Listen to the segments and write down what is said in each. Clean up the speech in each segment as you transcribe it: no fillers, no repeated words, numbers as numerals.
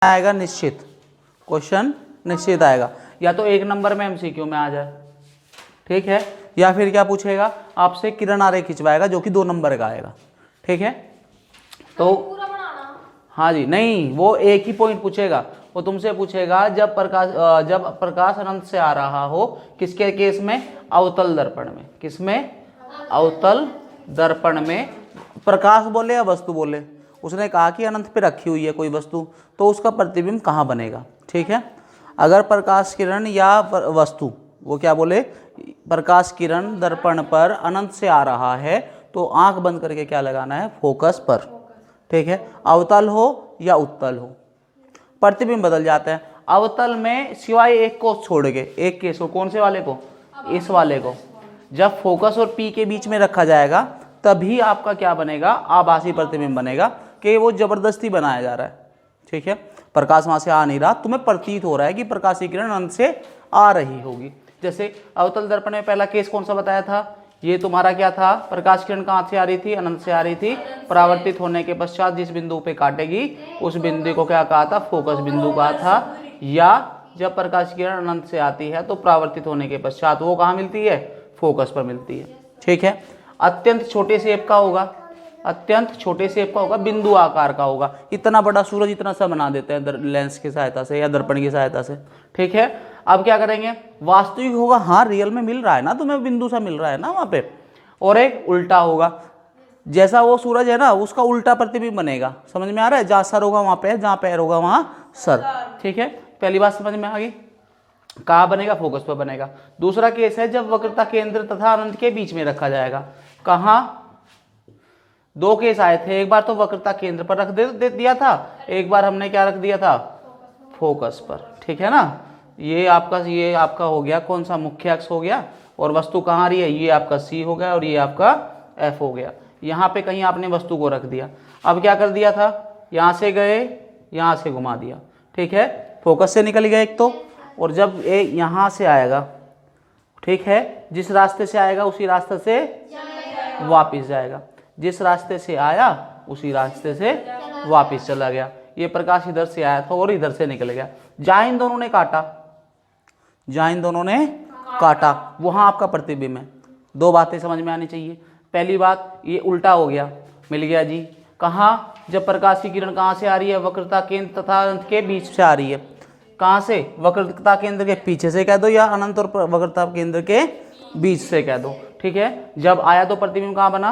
आएगा निश्चित, क्वेश्चन निश्चित आएगा, या तो 1 नंबर में एमसीक्यू में आ जाए, ठीक है, या फिर क्या पूछेगा आपसे किरण आरेख खिंचवाएगा जो कि 2 नंबर का आएगा, ठीक है। तो हाँ जी, नहीं वो एक ही पॉइंट पूछेगा, वो तुमसे पूछेगा जब प्रकाश अनंत से आ रहा हो, किसके केस में, अवतल दर्पण में, किसमें, अवतल दर्पण में। प्रकाश बोले या वस्तु बोले, उसने कहा कि अनंत पे रखी हुई है कोई वस्तु, तो उसका प्रतिबिंब कहाँ बनेगा, ठीक है। अगर प्रकाश किरण या वस्तु, वो क्या बोले, प्रकाश किरण दर्पण पर अनंत से आ रहा है तो आंख बंद करके क्या लगाना है, फोकस पर, ठीक है। अवतल हो या उत्तल हो, प्रतिबिंब बदल जाता है। अवतल में सिवाय एक को छोड़ के, एक केस को, कौन से वाले को, इस वाले को, जब फोकस और पी के बीच में रखा जाएगा तभी आपका क्या बनेगा, आभासी प्रतिबिंब बनेगा, कि वो जबरदस्ती बनाया जा रहा है, ठीक है। प्रकाश वहां से आ नहीं रहा, तुम्हें प्रतीत हो रहा है कि प्रकाश की किरण अनंत से आ रही होगी। जैसे अवतल दर्पण में पहला केस कौन सा बताया था, ये तुम्हारा क्या था, प्रकाश किरण कहाँ से आ रही थी, अनंत से आ रही थी, परावर्तित होने के पश्चात जिस बिंदु पे काटेगी उस बिंदु को क्या कहा था, फोकस बिंदु कहा था। या जब प्रकाश किरण अनंत से आती है तो परावर्तित होने के पश्चात वो कहाँ मिलती है, फोकस पर मिलती है, ठीक है। अत्यंत छोटे शेप का होगा, अत्यंत छोटे शेप का होगा, बिंदु आकार का होगा, इतना बड़ा सूरज इतना सा बना देते हैं लेंस की सहायता से या दर्पण की सहायता से, ठीक है। अब क्या करेंगे, वास्तविक होगा, हाँ रियल में मिल रहा है ना तुम्हें, बिंदु सा मिल रहा है ना वहाँ पे, और एक उल्टा होगा, जैसा वो सूरज है ना उसका उल्टा प्रतिबिंब बनेगा, समझ में आ रहा है, जहाँ सर होगा वहाँ पैर, जहाँ पैर होगा वहाँ सर, ठीक है। पहली बात समझ में आ गई, कहाँ बनेगा, फोकस पर बनेगा। दूसरा केस है जब वक्रता केंद्र तथा अनंत के बीच में रखा जाएगा, कहाँ, 2 केस आए थे, एक बार तो वक्रता केंद्र पर रख दे दिया था, एक बार हमने क्या रख दिया था, फोकस पर, ठीक है ना। ये आपका हो गया कौन सा, मुख्य अक्ष हो गया, और वस्तु कहाँ आ रही है, ये आपका सी हो गया और ये आपका एफ हो गया। यहाँ पे कहीं आपने वस्तु को रख दिया, अब क्या कर दिया था, यहाँ से गए, यहाँ से घुमा दिया, ठीक है, फोकस से निकल गया एक तो, और जब ये यहाँ से आएगा, ठीक है, जिस रास्ते से आएगा उसी रास्ते से वापिस जाएगा, जिस रास्ते से आया उसी रास्ते से वापिस चला गया। ये प्रकाश इधर से आया था और इधर से निकल गया, जहां इन दोनों ने काटा, जहां इन दोनों ने काटा वहां आपका प्रतिबिंब है। 2 बातें समझ में आनी चाहिए। पहली बात, ये उल्टा हो गया, मिल गया जी, कहाँ, जब प्रकाश की किरण कहाँ से आ रही है, वक्रता केंद्र तथा अनंत के बीच से आ रही है, कहाँ से, वक्रता केंद्र के पीछे से कह दो या अनंत और वक्रता केंद्र के बीच से कह दो, ठीक है। जब आया तो प्रतिबिंब कहाँ बना,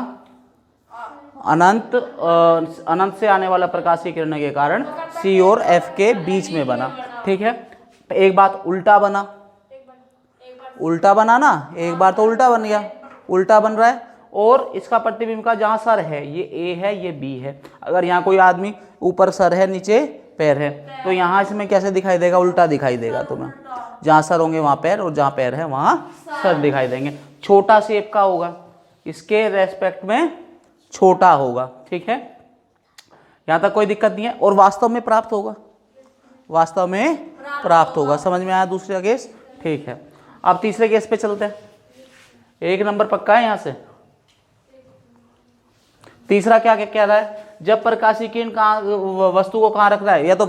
अनंत से आने वाला प्रकाश की किरण के कारण सी और एफ के बीच में बना, ठीक है। एक बात उल्टा बना, उल्टा बना ना, एक बार तो उल्टा बन गया, उल्टा बन रहा है, और इसका प्रतिबिंब का जहां सर है, ये ए है ये बी है, अगर यहाँ कोई आदमी ऊपर सर है नीचे पैर है तो यहाँ इसमें कैसे दिखाई देगा, उल्टा दिखाई देगा तुम्हें, जहाँ सर होंगे वहाँ पैर और जहाँ पैर है वहाँ सर दिखाई देंगे। छोटा शेप का होगा, इसके रेस्पेक्ट में छोटा होगा, ठीक है, यहाँ तक कोई दिक्कत नहीं है, और वास्तव में प्राप्त होगा, वास्तव में प्राप्त होगा। समझ में आया दूसरा केस, ठीक है। अब तीसरे केस पे चलते हैं, 1 नंबर पक्का है यहाँ से। तीसरा क्या कह रहा है, जब प्रकाशीय किरण कहाँ, वस्तु को कहाँ रख रहा है, या तो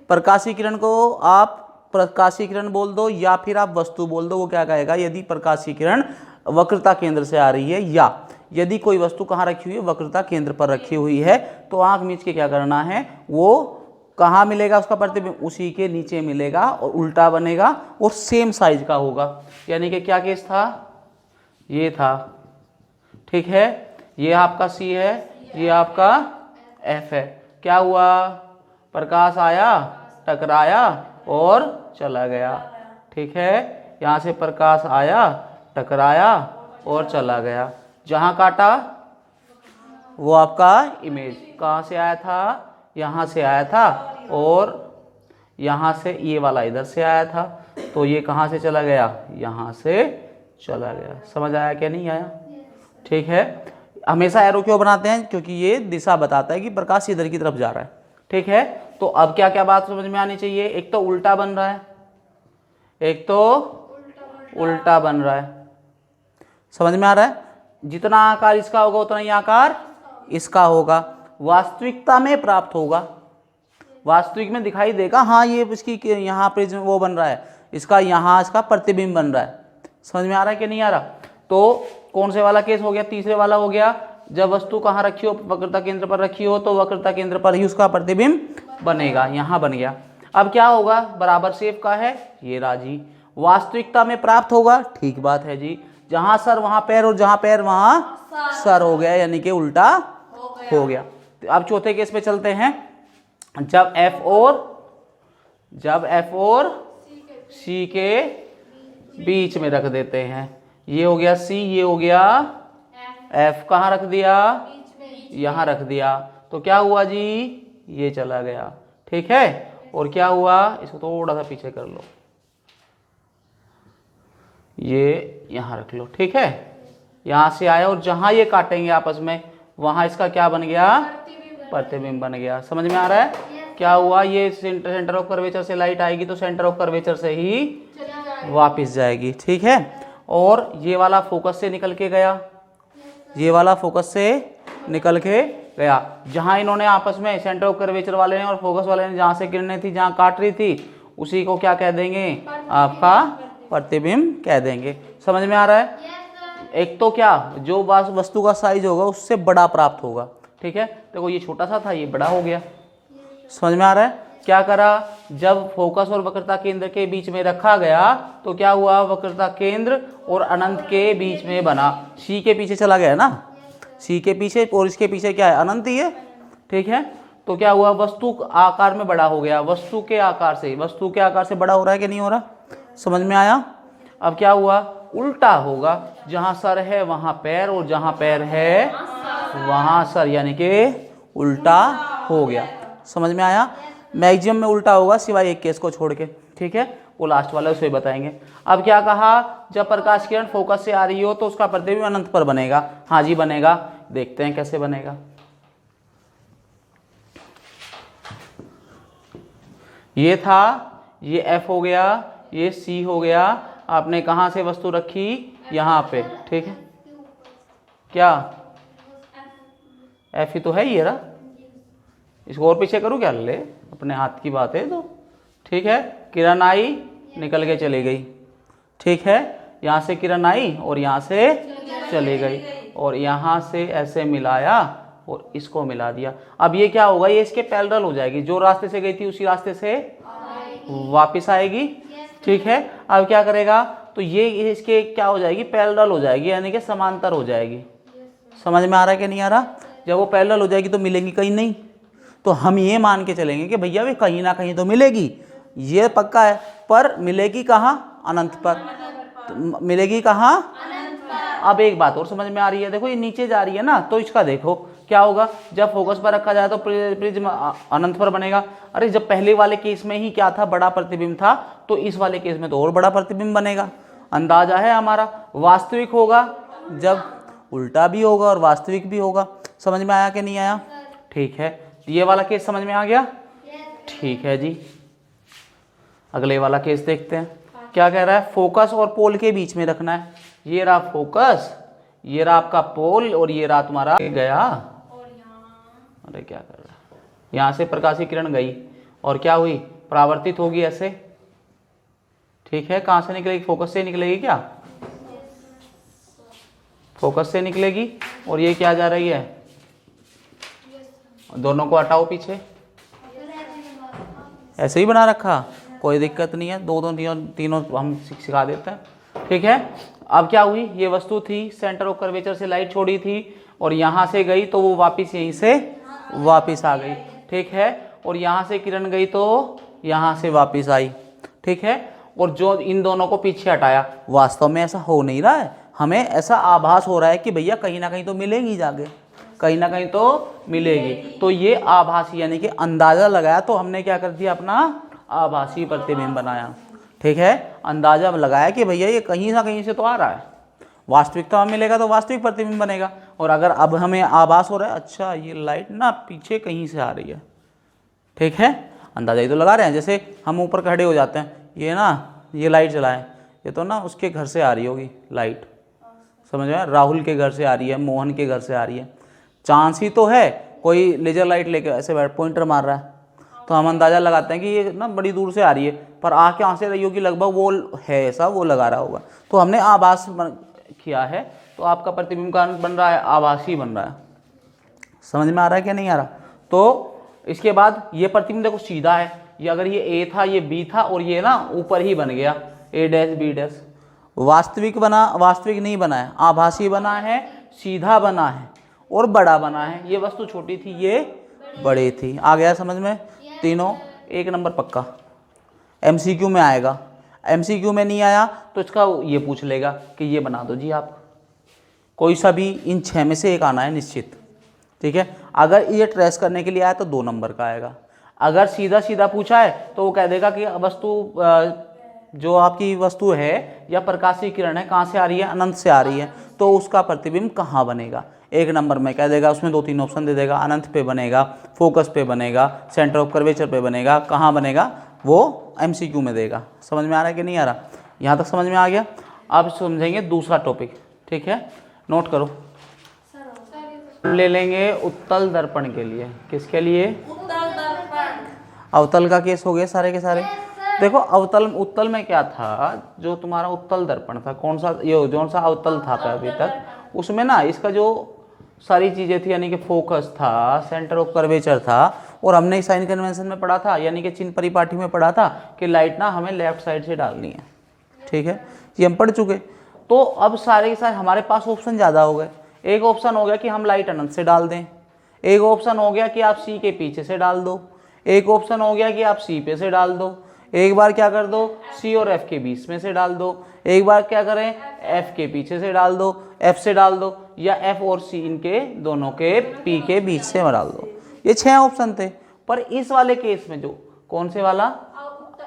प्रकाशीय किरण को आप प्रकाशीय किरण बोल दो या फिर आप वस्तु बोल दो, वो क्या कहेगा, यदि प्रकाशीय किरण वक्रता केंद्र से आ रही है या यदि कोई वस्तु कहाँ रखी हुई है, वक्रता केंद्र पर रखी हुई है, तो आंख मीच के क्या करना है, वो कहाँ मिलेगा उसका प्रतिबिंब, उसी के नीचे मिलेगा और उल्टा बनेगा और सेम साइज का होगा। यानी कि क्या केस था, ये था, ठीक है, ये आपका सी है, ये आपका एफ है। क्या हुआ, प्रकाश आया, टकराया और चला गया, ठीक है, यहाँ से प्रकाश आया, टकराया और चला गया, जहाँ काटा वो आपका इमेज कहाँ से आया था, यहाँ से आया था, और यहाँ से ये वाला इधर से आया था, तो ये कहाँ से चला गया, यहाँ से चला गया। समझ आया क्या नहीं आया, ठीक है। हमेशा एरो क्यों बनाते हैं, क्योंकि ये दिशा बताता है कि प्रकाश इधर की तरफ जा रहा है, ठीक है। तो अब क्या क्या बात समझ में आनी चाहिए, एक तो उल्टा बन रहा है, एक तो उल्टा बन रहा है, समझ में आ रहा है, जितना आकार इसका होगा उतना ही आकार इसका होगा, वास्तविकता में प्राप्त होगा, वास्तविक में दिखाई देगा, हाँ ये इसकी यहाँ पे वो बन रहा है, इसका यहाँ इसका प्रतिबिंब बन रहा है। समझ में आ रहा है कि नहीं आ रहा? तो कौन से वाला केस हो गया? तीसरे वाला हो गया, जब वस्तु कहाँ रखी हो, वक्रता केंद्र पर रखी हो, तो वक्रता केंद्र पर ही उसका प्रतिबिंब बनेगा। यहाँ बन गया। अब क्या होगा? बराबर शेप का है ये राजी, वास्तविकता में प्राप्त होगा। ठीक बात है जी, जहां सर वहां पैर और जहां पैर वहां सर हो गया, यानी कि उल्टा हो गया। तो अब चौथे केस पे चलते हैं। जब F और C के बीच में रख देते हैं, ये हो गया C, ये हो गया F, कहाँ रख दिया? यहाँ रख दिया। तो क्या हुआ जी? ये चला गया। ठीक है। और क्या हुआ? इसको थोड़ा सा पीछे कर लो, ये यहाँ रख लो। ठीक है, यहाँ से आया और जहां ये काटेंगे आपस में, वहां इसका क्या बन गया? प्रतिबिंब बन गया। समझ में आ रहा है? क्या हुआ? ये सेंटर ऑफ कर्वेचर से लाइट आएगी तो सेंटर ऑफ कर्वेचर से ही वापस जाएगी। ठीक है। और ये वाला फोकस से निकल के गया, ये वाला फोकस से निकल के गया। जहां इन्होंने आपस में, सेंटर ऑफ कर्वेचर वाले ने और फोकस वाले ने, जहां से किरणें थी, जहां काट रही थी, उसी को क्या कह देंगे? आपका प्रतिबिंब कह देंगे। समझ में आ रहा है? एक तो क्या, जो वस्तु का साइज होगा उससे बड़ा प्राप्त होगा। ठीक है। देखो ये छोटा सा था, ये बड़ा हो गया। समझ में आ रहा है? क्या करा? जब फोकस और वक्रता केंद्र के बीच में रखा गया तो क्या हुआ? वक्रता केंद्र और अनंत के बीच में बना। सी के पीछे चला गया ना, सी के पीछे, और इसके पीछे क्या है? अनंत ही है। ठीक है। तो क्या हुआ? वस्तु आकार में बड़ा हो गया, वस्तु के आकार से बड़ा हो रहा है कि नहीं हो रहा? समझ में आया? अब क्या हुआ? उल्टा होगा, जहां सर है वहां पैर और जहां पैर है वहां सर, यानी कि उल्टा हो गया। समझ में आया? मैक्सिमम में उल्टा होगा सिवाय एक केस को छोड़ के। ठीक है, वो लास्ट वाला उसे बताएंगे। अब क्या कहा? जब प्रकाश किरण फोकस से आ रही हो तो उसका प्रतिबिंब अनंत पर बनेगा। हाँ जी बनेगा। देखते हैं कैसे बनेगा। ये था, ये F हो गया, ये C हो गया। आपने कहाँ से वस्तु रखी? यहाँ पे। ठीक है। क्या F ही तो है, ये रहा। इसको और पीछे करूँ क्या? ले, अपने हाथ की बात है तो। ठीक है। किरण आई, निकल के चली गई। ठीक है। यहाँ से किरण आई और यहाँ से चली गई, और यहाँ से ऐसे मिलाया और इसको मिला दिया। अब ये क्या होगा? ये इसके पैरेलल हो जाएगी, जो रास्ते से गई थी उसी रास्ते से वापस आएगी। ठीक है। अब क्या करेगा? तो ये इसके क्या हो जाएगी? पैरेलल हो जाएगी, यानी कि समांतर हो जाएगी। समझ में आ रहा है कि नहीं आ रहा? जब वो पैरेलल हो जाएगी तो मिलेंगी कहीं नहीं, तो हम ये मान के चलेंगे कि भैया वे कहीं ना कहीं तो मिलेगी, ये पक्का है। पर मिलेगी कहाँ? अनंत पर। तो मिलेगी कहाँ? अब एक बात और समझ में आ रही है। देखो ये नीचे जा रही है ना, तो इसका देखो क्या होगा? जब फोकस पर रखा जाए तो प्रिज्म अनंत पर बनेगा। अरे जब पहले वाले केस में ही क्या था? बड़ा प्रतिबिंब था, तो इस वाले केस में तो और बड़ा प्रतिबिंब बनेगा। अंदाजा है हमारा। वास्तविक होगा जब उल्टा भी होगा और वास्तविक भी होगा। समझ में आया कि नहीं आया? ठीक है। ये वाला केस समझ में आ गया? ठीक है जी। अगले वाला केस देखते हैं। क्या कह रहा है? फोकस और पोल के बीच में रखना है। ये रहा फोकस, ये रहा आपका पोल, और ये रहा तुम्हारा गया। अरे क्या कर रहा है? यहाँ से प्रकाशीय किरण गई और क्या हुई? परावर्तित होगी ऐसे। ठीक है। कहाँ से निकलेगी? फोकस से निकलेगी। क्या फोकस से निकलेगी? और ये क्या जा रही है? दोनों को हटाओ पीछे। ऐसे ही बना रखा, कोई दिक्कत नहीं है। दो तीनों हम सिखा देते हैं। ठीक है। अब क्या हुई? ये वस्तु थी, सेंटर ऑफ कर्वेचर से लाइट छोड़ी थी और यहाँ से गई तो वो वापस यहीं से वापस आ गई। ठीक है। और यहाँ से किरण गई तो यहाँ से वापस आई। ठीक है। और जो इन दोनों को पीछे हटाया, वास्तव में ऐसा हो नहीं रहा है, हमें ऐसा आभास हो रहा है कि भैया कहीं ना कहीं तो मिलेंगी, जाके कहीं ना कहीं तो मिलेगी। तो ये आभासी यानी कि अंदाजा लगाया, तो हमने क्या कर दिया? अपना आभासी प्रतिबिंब बनाया। ठीक है। अंदाजा लगाया कि भैया ये कहीं ना कहीं से तो आ रहा है, वास्तविकता में मिलेगा तो वास्तविक प्रतिबिंब बनेगा। और अगर अब हमें आभास हो रहा है, अच्छा ये लाइट ना पीछे कहीं से आ रही है। ठीक है। अंदाजा ही तो लगा रहे हैं। जैसे हम ऊपर खड़े हो जाते हैं, ये ना ये लाइट जलाएं, ये तो ना उसके घर से आ रही होगी लाइट। समझ में? राहुल के घर से आ रही है, मोहन के घर से आ रही है। चांस ही तो है, कोई लेजर लाइट लेके ऐसे पॉइंटर मार रहा है, तो हम अंदाज़ा लगाते हैं कि ये ना बड़ी दूर से आ रही है, पर आ कहाँ से रही होगी, लगभग वो है ऐसा, वो लगा रहा होगा। तो हमने आभास किया है, तो आपका प्रतिबिंब का बन रहा है आभासी बन रहा है। समझ में आ रहा है क्या नहीं आ रहा? तो इसके बाद ये प्रतिबिंब देखो सीधा है, ये अगर ये ए था, ये बी था, और ये ना ऊपर ही बन गया ए डैश बी डैश। वास्तविक बना, वास्तविक नहीं बना है, आभासी बना है, सीधा बना है और बड़ा बना है। ये वस्तु छोटी थी, ये बड़ी थी। आ गया समझ में? तीनों 1 नंबर पक्का एमसीक्यू में आएगा। एमसीक्यू में नहीं आया तो इसका ये पूछ लेगा कि ये बना दो जी आप, कोई सा भी इन 6 में से एक आना है निश्चित। ठीक है, अगर ये ट्रेस करने के लिए आया तो 2 नंबर का आएगा। अगर सीधा सीधा पूछा है तो वो कह देगा कि वस्तु जो आपकी वस्तु है या प्रकाशीय किरण है कहाँ से आ रही है, अनंत से आ रही है, तो उसका प्रतिबिंब कहाँ बनेगा। 1 नंबर में कह देगा, उसमें 2-3 ऑप्शन दे देगा, अनंत पे बनेगा, फोकस पे बनेगा, सेंटर ऑफ कर्वेचर पे बनेगा, कहाँ बनेगा वो एमसीक्यू में देगा। समझ में आ रहा है कि नहीं आ रहा? यहाँ तक समझ में आ गया? अब समझेंगे दूसरा टॉपिक। ठीक है, नोट करो। ले लेंगे उत्तल दर्पण के लिए। किसके लिए? अवतल का केस हो गया सारे के सारे। देखो अवतल, उत्तल में क्या था, जो तुम्हारा उत्तल दर्पण था, कौन सा, ये जो सा अवतल था अभी तक, उसमें ना इसका जो सारी चीजें थी, यानी कि फोकस था, सेंटर ऑफ कर्वेचर था, और हमने साइन कन्वेंशन में पढ़ा था, यानी कि चिन्ह परिपाटी में पढ़ा था कि लाइट ना हमें लेफ्ट साइड से डालनी है। ठीक है, ये हम पढ़ चुके। तो अब सारे के सारे हमारे पास ऑप्शन ज़्यादा हो गए। एक ऑप्शन हो गया कि हम लाइट अनंत से डाल दें, एक ऑप्शन हो गया कि आप सी के पीछे से डाल दो, एक ऑप्शन हो गया कि आप सी पे से डाल दो, एक बार क्या कर दो, सी और एफ के बीच में से डाल दो, एक बार क्या करें, एफ के पीछे से डाल दो, एफ से डाल दो, या एफ और सी इनके दोनों के पी के बीच से डाल दो। ये 6 ऑप्शन थे। पर इस वाले केस में, जो कौन से वाला,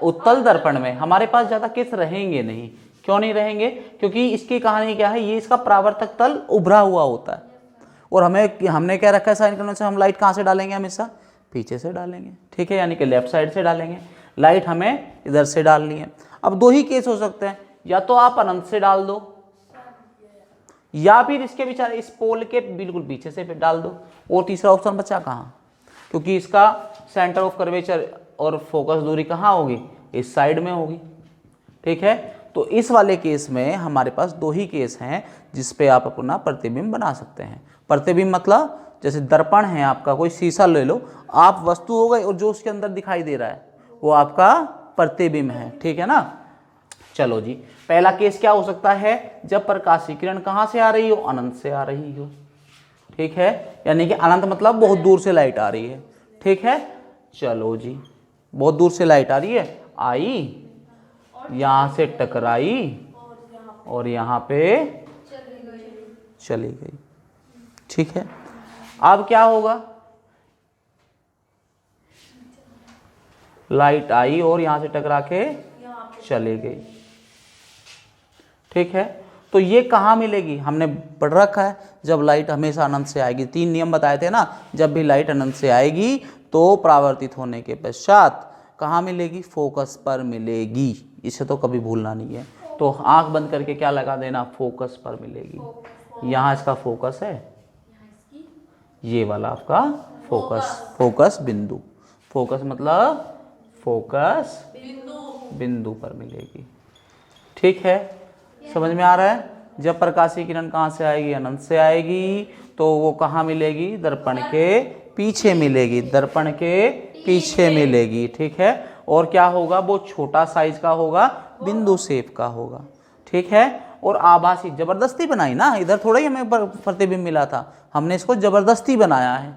उत्तल दर्पण में, हमारे पास ज़्यादा केस रहेंगे नहीं। क्यों नहीं रहेंगे? क्योंकि इसकी कहानी क्या है, ये इसका परावर्तक तल उभरा हुआ होता है, और हमने क्या रखा है साइन कन्वेंशन, हम लाइट कहाँ से डालेंगे, हमेशा पीछे से डालेंगे। ठीक है, यानी कि लेफ्ट साइड से डालेंगे। लाइट हमें इधर से डालनी है। अब 2 ही केस हो सकते हैं, या तो आप अनंत से डाल दो, या फिर इसके बेचारे इस पोल के बिल्कुल पीछे से डाल दो। और तीसरा ऑप्शन बचा कहाँ, क्योंकि इसका सेंटर ऑफ कर्वेचर और फोकस दूरी कहाँ होगी, इस साइड में होगी। ठीक है, तो इस वाले केस में हमारे पास 2 ही केस हैं जिस पे आप अपना प्रतिबिंब बना सकते हैं। प्रतिबिंब मतलब जैसे दर्पण है आपका, कोई शीशा ले लो, आप वस्तु हो गई और जो उसके अंदर दिखाई दे रहा है वो आपका प्रतिबिंब है। ठीक है ना? चलो जी, पहला केस क्या हो सकता है, जब प्रकाशीय किरण कहाँ से आ रही हो, अनंत से आ रही हो। ठीक है, यानी कि अनंत मतलब बहुत दूर से लाइट आ रही है। ठीक है, चलो जी, बहुत दूर से लाइट आ रही है, आई, यहाँ से टकराई और यहाँ पे चली गई। ठीक है, अब क्या होगा, लाइट आई और यहाँ से टकरा के चली गई। ठीक है, तो ये कहाँ मिलेगी, हमने पढ़ रखा है, जब लाइट हमेशा अनंत से आएगी। 3 नियम बताए थे ना, जब भी लाइट अनंत से आएगी तो परावर्तित होने के पश्चात कहाँ मिलेगी, फोकस पर मिलेगी। इसे तो कभी भूलना नहीं है। तो आंख बंद करके क्या लगा देना, फोकस पर मिलेगी। यहाँ इसका फोकस है, ये वाला आपका फोकस, फोकस बिंदु, फोकस मतलब फोकस बिंदु पर मिलेगी। ठीक है, समझ में आ रहा है? जब प्रकाशीय किरण कहाँ से आएगी, अनंत से आएगी, तो वो कहाँ मिलेगी, दर्पण के पीछे मिलेगी, दर्पण के पीछे मिलेगी। ठीक है, और क्या होगा, वो छोटा साइज का होगा, बिंदु शेप का होगा। ठीक है, और आभासी, जबरदस्ती बनाई ना, इधर थोड़ा ही हमें प्रतिबिंब मिला था, हमने इसको जबरदस्ती बनाया है।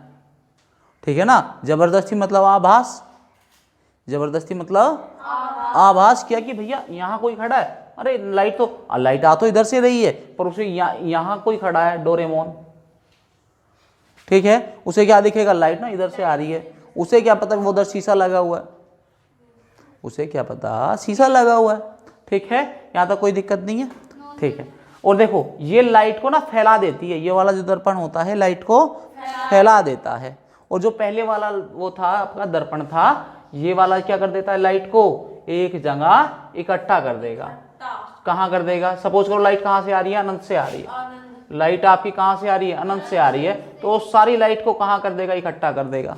ठीक है ना, जबरदस्ती मतलब आभास, जबरदस्ती मतलब आभास किया कि भैया यहाँ कोई खड़ा है, अरे लाइट तो, लाइट आ तो इधर से रही है, पर उसे यहाँ कोई खड़ा है, डोरेमोन। ठीक है, उसे क्या दिखेगा, लाइट ना इधर से आ रही है, उसे क्या पता वो उधर शीशा लगा हुआ है, उसे क्या पता शीशा लगा हुआ है। ठीक है, यहाँ तक कोई दिक्कत नहीं है। ठीक है, और देखो ये लाइट को ना फैला देती है, ये वाला जो दर्पण होता है लाइट को फैला देता है, और जो पहले वाला वो था आपका दर्पण था, ये वाला क्या कर देता है, लाइट को एक जगह इकट्ठा कर देगा। कहाँ कर देगा, सपोज करो लाइट कहाँ से आ रही है, अनंत से आ रही है, लाइट आपकी कहाँ से आ रही है, अनंत से आ रही है, तो सारी लाइट को कहाँ कर देगा, इकट्ठा कर देगा।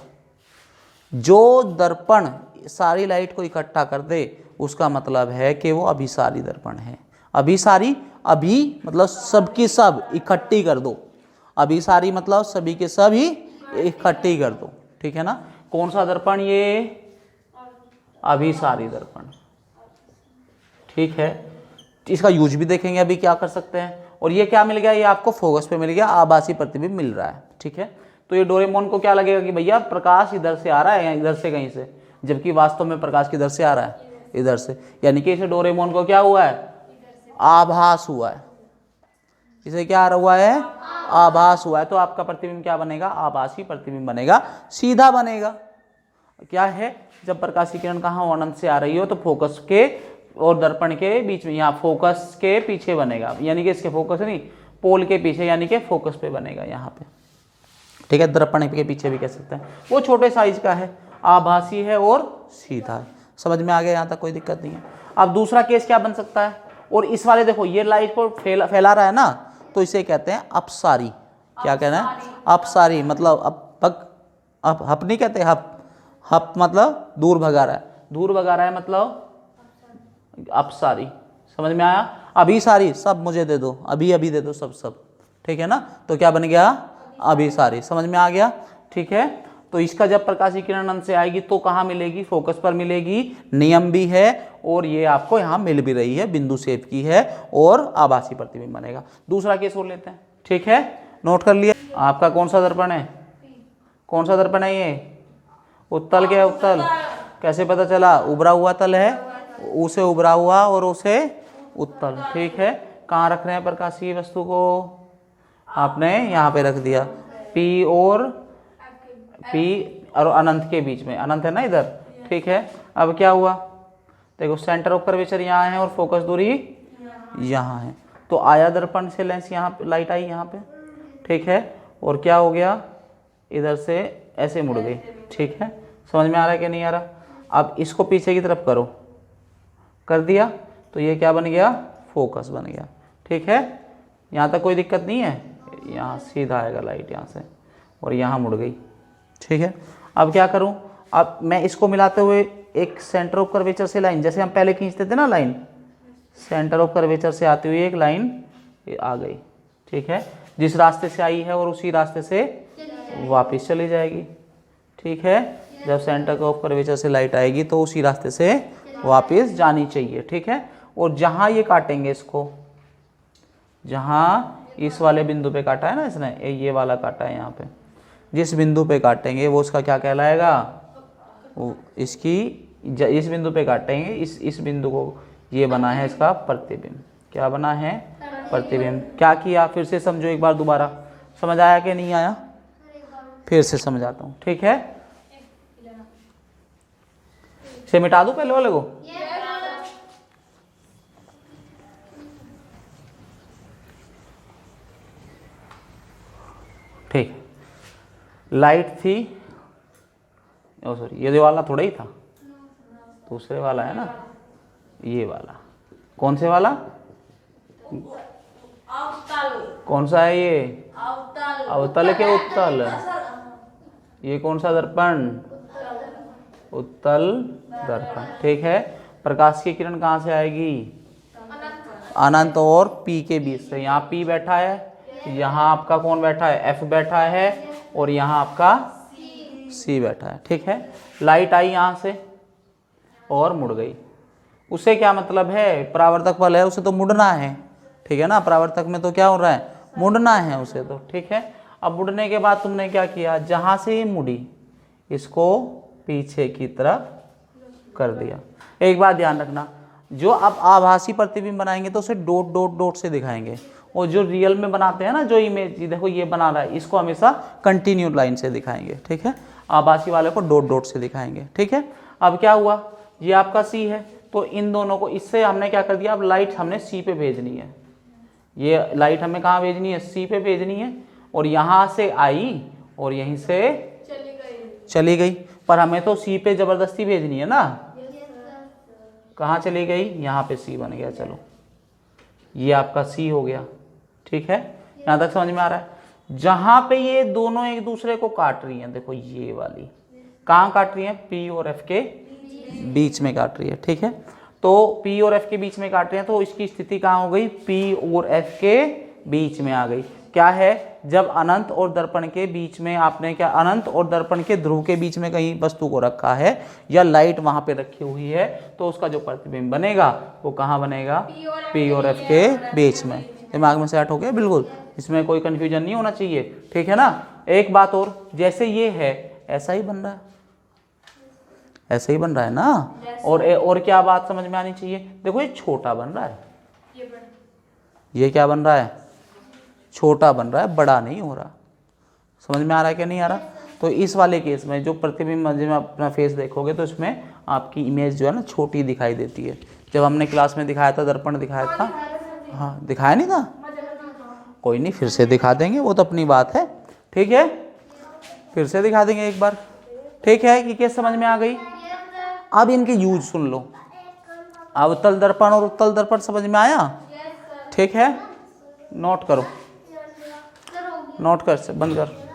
जो दर्पण सारी लाइट को इकट्ठा कर दे उसका मतलब है कि वो अभिसारी दर्पण है। अभिसारी, अभी मतलब सबकी सब इकट्ठी कर दो, अभिसारी मतलब सभी के सब ही इकट्ठी कर दो, ठीक है ना। कौन सा दर्पण? ये अभिसारी दर्पण, ठीक है। इसका यूज भी देखेंगे अभी क्या कर सकते हैं। और ये क्या मिल गया? ये आपको फोकस पे मिल गया, आभासी प्रतिबिंब मिल रहा है, ठीक है। तो ये डोरेमोन को क्या लगेगा कि भैया प्रकाश इधर से आ रहा है या इधर से कहीं से, जबकि वास्तव में प्रकाश किधर से आ रहा है? इधर से। यानी कि इसे डोरेमोन को क्या हुआ है? आभास हुआ है। इसे क्या हुआ है? आभास हुआ है। तो आपका प्रतिबिंब क्या बनेगा? आभासी प्रतिबिंब बनेगा, सीधा बनेगा। क्या है? जब प्रकाश की किरण कहाँ अनंत से आ रही हो तो फोकस के और दर्पण के बीच में, यहाँ फोकस के पीछे बनेगा, यानी कि इसके फोकस नहीं, पोल के पीछे, यानी कि फोकस पे बनेगा यहाँ पे, ठीक है। दर्पण के पीछे भी कह सकते हैं। वो छोटे साइज का है, आभासी है और सीधा है। समझ में आ गया? यहाँ तक कोई दिक्कत नहीं है। अब दूसरा केस क्या बन सकता है? और इस वाले देखो, ये लाइट को फैला रहा है ना, तो इसे कहते हैं अपसारी। क्या कहना है? अपसारी मतलब हप नहीं कहते, हप मतलब दूर भगा रहा है, दूर भगा रहा है मतलब अपसारी। समझ में आया? अभिसारी सब मुझे दे दो, अभी अभी दे दो सब, ठीक है ना। तो क्या बन गया? अभिसारी। समझ में आ गया? ठीक है। तो इसका जब प्रकाश की किरण अनंत से आएगी तो कहाँ मिलेगी? फोकस पर मिलेगी। नियम भी है और ये आपको यहाँ मिल भी रही है, बिंदु शेप की है और आभासी प्रतिबिंब बनेगा। दूसरा केस और लेते हैं, ठीक है। नोट कर लिया? आपका कौन सा दर्पण है? कौन सा दर्पण है ये? उत्तल। क्या है उत्तल? कैसे पता चला? उभरा हुआ तल है, उसे उभरा हुआ और उसे उत्तल, ठीक है। कहाँ रख रहे हैं प्रकाशीय वस्तु को? आपने यहाँ पे रख दिया, P और अनंत के बीच में, अनंत है ना इधर, ठीक है। अब क्या हुआ? देखो सेंटर ऑफ कर्वेचर यहाँ है और फोकस दूरी यहाँ है, तो आया दर्पण से लेंस यहाँ पे, लाइट आई यहाँ पे, ठीक है। और क्या हो गया? इधर से ऐसे मुड़ गई, ठीक है। समझ में आ रहा है कि नहीं आ रहा? अब इसको पीछे की तरफ करो, कर दिया, तो ये क्या बन गया? फोकस बन गया, ठीक है। यहाँ तक कोई दिक्कत नहीं है? यहाँ सीधा आएगा लाइट यहाँ से और यहाँ मुड़ गई, ठीक है। अब क्या करूँ? अब मैं इसको मिलाते हुए एक सेंटर ऑफ कर्वेचर से लाइन, जैसे हम पहले खींचते थे ना लाइन, सेंटर ऑफ कर्वेचर से आती हुई एक लाइन आ गई, ठीक है। जिस रास्ते से आई है और उसी रास्ते से वापस चली जाएगी, ठीक है। जब सेंटर ऑफ कर्वेचर से लाइट आएगी तो उसी रास्ते से वापस जानी चाहिए, ठीक है। और जहाँ ये काटेंगे इसको, जहाँ इस वाले बिंदु पे काटा है ना इसने, ये वाला काटा है यहाँ पे, जिस बिंदु पे काटेंगे वो उसका क्या कहलाएगा? वो इसकी इस बिंदु पे काटेंगे, इस बिंदु को, ये बना है इसका प्रतिबिंब। क्या बना है? प्रतिबिंब। क्या किया? फिर से समझो एक बार दोबारा। समझ आया कि नहीं आया? फिर से समझाता हूँ, ठीक है। इसे मिटा दूं पहले वाले को? ठीक। लाइट थी, ओ सॉरी, ये वाला थोड़ा ही था, दूसरे वाला है ना, ये वाला। कौन से वाला? कौन सा है ये? अवतल के उत्तल? ये कौन सा दर्पण? उत्तल दर्पण, ठीक है। प्रकाश की किरण कहाँ से आएगी? अनंत और P के बीच से। यहाँ P बैठा है, यहाँ आपका कौन बैठा है? F बैठा है और यहाँ आपका C बैठा है, ठीक है। लाइट आई यहाँ से और मुड़ गई, उसे क्या मतलब है? परावर्तक बल है, उसे तो मुड़ना है, ठीक है ना। परावर्तक में तो क्या हो रहा है? मुड़ना है उसे तो, ठीक है। अब मुड़ने के बाद तुमने क्या किया? जहाँ से ये मुड़ी इसको पीछे की तरफ कर दिया। एक बात ध्यान रखना, जो आप आभासी प्रतिबिंब बनाएंगे तो उसे डॉट डॉट डॉट से दिखाएंगे, और जो रियल में बनाते हैं ना, जो इमेज देखो ये बना रहा है, इसको हमेशा कंटिन्यू लाइन से दिखाएंगे, ठीक है। आभासी वाले को डॉट डॉट से दिखाएंगे, ठीक है। अब क्या हुआ? ये आपका C है, तो इन दोनों को, इससे हमने क्या कर दिया? अब लाइट हमने C पे भेजनी है, ये लाइट हमें कहाँ भेजनी है? C पे भेजनी है। और यहाँ से आई और यहीं से चली गई, पर हमें तो C पे जबरदस्ती भेजनी है ना। कहाँ चली गई? यहाँ पे C बन गया। चलो ये आपका C हो गया, ठीक है। यहाँ तक समझ में आ रहा है? जहाँ पे ये दोनों एक दूसरे को काट रही हैं, देखो ये वाली कहाँ काट रही है? पी और एफ के बीच में काट रही है। ठीक है, तो पी और एफ के बीच में काट रही है, तो इसकी स्थिति कहाँ हो गई? पी और एफ के बीच में आ गई। क्या है? जब अनंत और दर्पण के बीच में आपने क्या, अनंत और दर्पण के ध्रुव के बीच में कहीं वस्तु को रखा है या लाइट वहां पे रखी हुई है, तो उसका जो प्रतिबिंब बनेगा वो कहाँ बनेगा? पी और एफ के बीच में। दिमाग में सेट हो गया बिल्कुल, इसमें कोई कंफ्यूजन नहीं होना चाहिए। ठीक है ना। एक बात और, जैसे ये है ऐसा ही बन रहा है, ऐसे ही बन रहा है ना। और क्या बात समझ में आनी चाहिए? देखो ये छोटा बन रहा है, ये क्या बन रहा है? छोटा बन रहा है, बड़ा नहीं हो रहा। समझ में आ रहा है क्या नहीं आ रहा? तो इस वाले केस में जो प्रतिबिंब में अपना फेस देखोगे तो इसमें आपकी इमेज जो है ना छोटी दिखाई देती है। जब हमने क्लास में दिखाया था, दर्पण दिखाया था, हाँ दिखाया नहीं था? कोई नहीं, फिर से दिखा देंगे, वो तो अपनी बात है। ठीक है, फिर से दिखा देंगे एक बार। ठीक है, कि केस समझ में आ गई? अब इनके यूज सुन लो। अवतल दर्पण और उत्तल दर्पण समझ में आया? ठीक है, नोट करो, नोट कर, बंद कर।